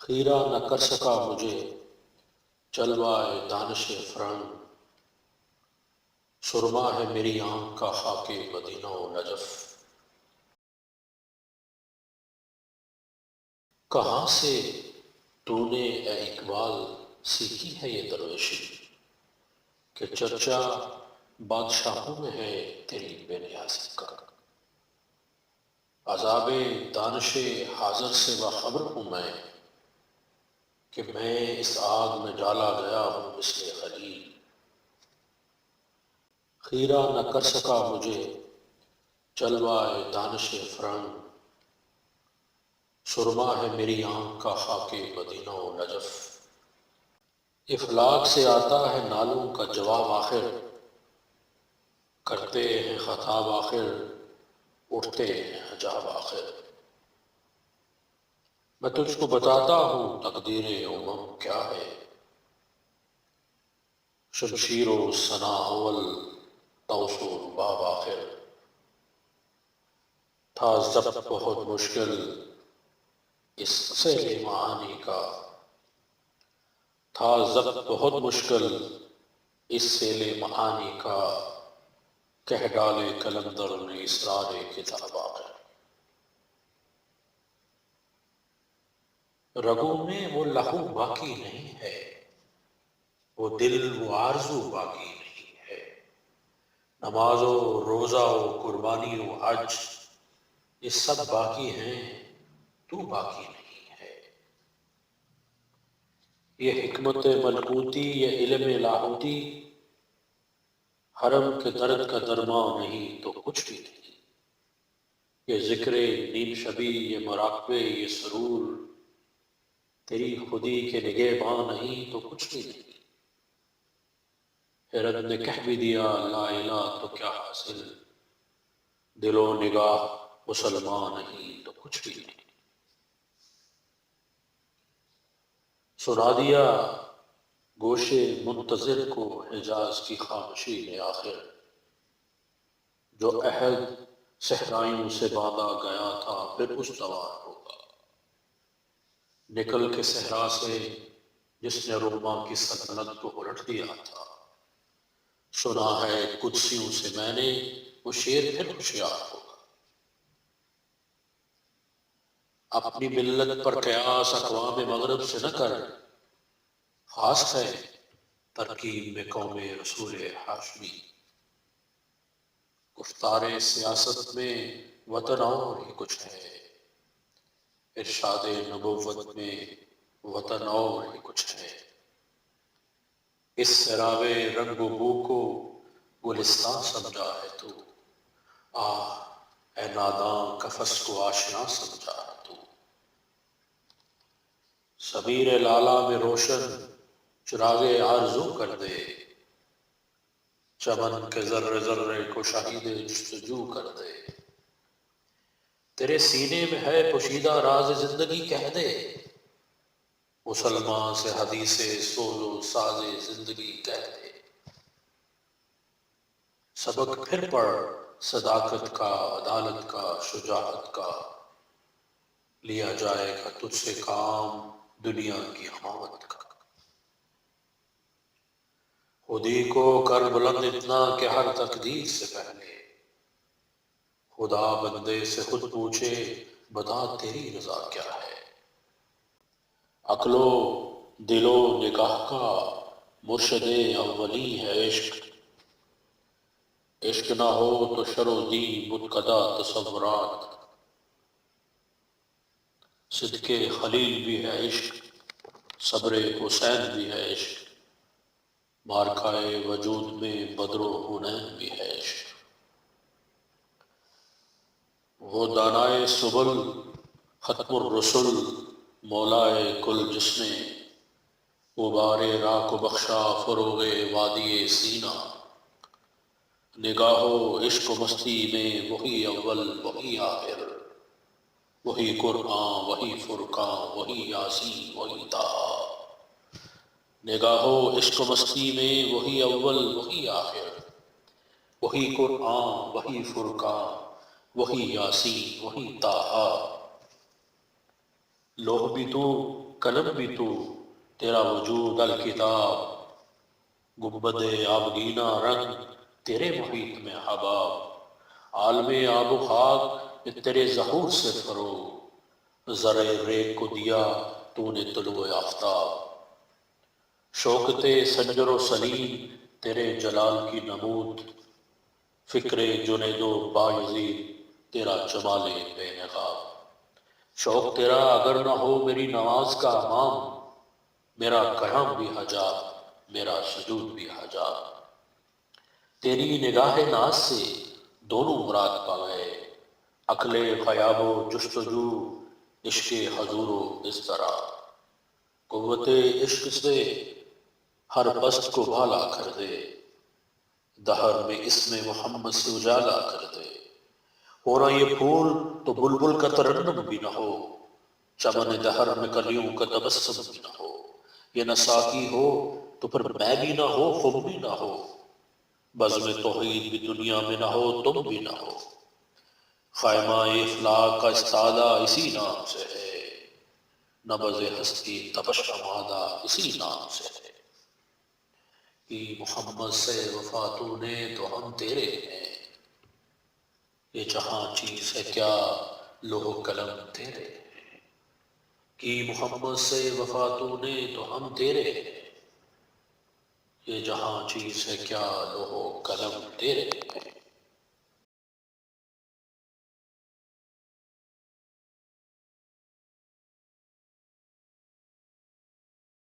خیرہ نہ کر سکا مجھے جلوۂ دانش فرنگ، سرما ہے میری آنکھ کا خاک مدینہ و نجف۔ کہاں سے تو نے اے اقبال سیکھی ہے یہ درویشی، کہ چرچا بادشاہوں میں ہے تیری بے نیازی کا۔ عذاب دانش حاضر سے باخبر ہوں میں، کہ میں اس آگ میں ڈالا گیا ہوں مثل خلیل۔ خیرہ نہ کر سکا مجھے جلوۂ دانش فرنگ، سرما ہے میری آنکھ کا خاک مدینہ و نجف۔ افلاک سے آتا ہے نالوں کا جواب آخر، کرتے ہیں خطاب آخر، اٹھتے ہیں حجاب آخر۔ میں تجھ کو بتاتا ہوں تقدیر امم کیا ہے، شمشیر و ثنا اول طوس و رباب آخر۔ تھا ضبط بہت مشکل اس سیل معانی کا، تھا ضبط بہت مشکل اس سیل معانی کا، کہہ ڈالے کلندر نے اسرار کتاب آخر۔ رگوں میں وہ لہو باقی نہیں ہے، وہ دل وہ آرزو باقی نہیں ہے۔ نماز و روزہ و قربانی و حج یہ سب باقی ہیں، تو باقی نہیں ہے۔ یہ حکمت ملکوتی یہ علم لاہوتی، حرم کے درد کا درماں نہیں تو کچھ بھی نہیں۔ یہ ذکر نیم شبی یہ مراقبے یہ سرور، تیری خودی کے نگہباں نہیں تو کچھ بھی نہیں۔ حیرت نے کہہ بھی دیا لا الہ تو کیا حاصل، دل و نگاہ مسلمان نہیں تو کچھ بھی نہیں۔ سنا دیا گوش منتظر کو حجاز کی خاموشی نے آخر، جو عہد صحرائیوں سے باندھا گیا تھا پھر استوار ہوگا۔ نکل کے صحرا سے جس نے روما کی سلطنت کو الٹ دیا تھا، سنا ہے قدسیوں سے میں نے وہ شیر پھر ہوشیار ہوگا۔ اپنی ملت پر قیاس اقوام مغرب سے نہ کر، خاص ہے ترکیب میں قوم رسول ہاشمی۔ گفتار سیاست میں وطن اور ہی کچھ ہے، ارشاد نبوت میں وطن اور ہی کچھ ہے۔ اس سراغ رنگ و بو کو گلستان سمجھا ہے تو، آہ اے ناداں قفس کو آشنا سمجھا ہے تو۔ ضمیر لالا میں روشن چراغ آرزو کر دے، چمن کے ذرے ذرے کو شہید جستجو کر دے۔ تیرے سینے میں ہے پوشیدہ راز زندگی کہہ دے، مسلمان سے حدیث سوز و ساز زندگی کہہ دے۔ سبق پھر پڑھ صداقت کا عدالت کا شجاعت کا، لیا جائے گا تجھ سے کام دنیا کی حماقت کا۔ خودی کو کر بلند اتنا کہ ہر تقدیر سے پہلے، خدا بندے سے خود پوچھے بتا تیری رضا کیا ہے۔ عقل و دل و نگاہ کا مرشد اولی ہے عشق، عشق نہ ہو تو شر و دین متقدا تصورات۔ صدق خلیل بھی ہے عشق، صبر حسین بھی ہے عشق، مارکائے وجود میں بدر و حنین بھی ہے عشق۔ وہ دانائے سبل ختم الرسل مولائے کل جس نے، غبار راہ کو بخشا فروغ وادی سینا۔ نگاہ و عشق و مستی میں وہی اول وہی آخر، وہی قرآن وہی فرقان وہی یاسین وہی طٰہٰ۔ نگاہ و عشق و مستی میں وہی اول وہی آخر، وہی قرآن وہی فرقان وہی یاسین وہی طٰہٰ۔ لوح بھی تو قلم بھی تو، تیرا وجود الکتاب، گنبد آبگینہ رنگ تیرے محیط میں حباب، عالم آب و خاک تیرے ظہور سے فروغ، زر ریگ کو دیا تو نے طلوع آفتاب، شوکت سنجر و سلیم تیرے جلال کی نمود، فکر جنید و بایزید تیرا جمال بے نقاب، شوق تیرا اگر نہ ہو میری نماز کا امام، میرا قیام بھی حجاب میرا سجود بھی حجاب، تیری نگاہ ناز سے دونوں مراد پا گئے، عقل خیاب و جستجو عشق حضور و اضطراب، قوت عشق سے ہر پست کو بھالا کر دے، دہر میں اسم محمد سے اجالا کر دے، ہونا یہ پھول تو بلبل کا ترنم بھی نہ ہو، چمن دہر میں کلیوں کا تبسم بھی نہ ہو، یہ نہ ساقی ہو تو پھر میں بھی نہ ہو، خم بھی نہ ہو، بزم توحید بھی دنیا میں نہ ہو، تم بھی نہ ہو، خیمہ افلاک کا استادہ اسی نام سے ہے، نبض ہستی تپش امادہ اسی نام سے ہے، کہ محمد سے وفا تو نے تو ہم تیرے ہیں، یہ جہاں چیز ہے کیا لوح قلم تیرے ہیں، کہ محمد سے وفا تو نے تو ہم تیرے ہیں، یہ جہاں چیز ہے کیا لوح قلم تیرے ہیں۔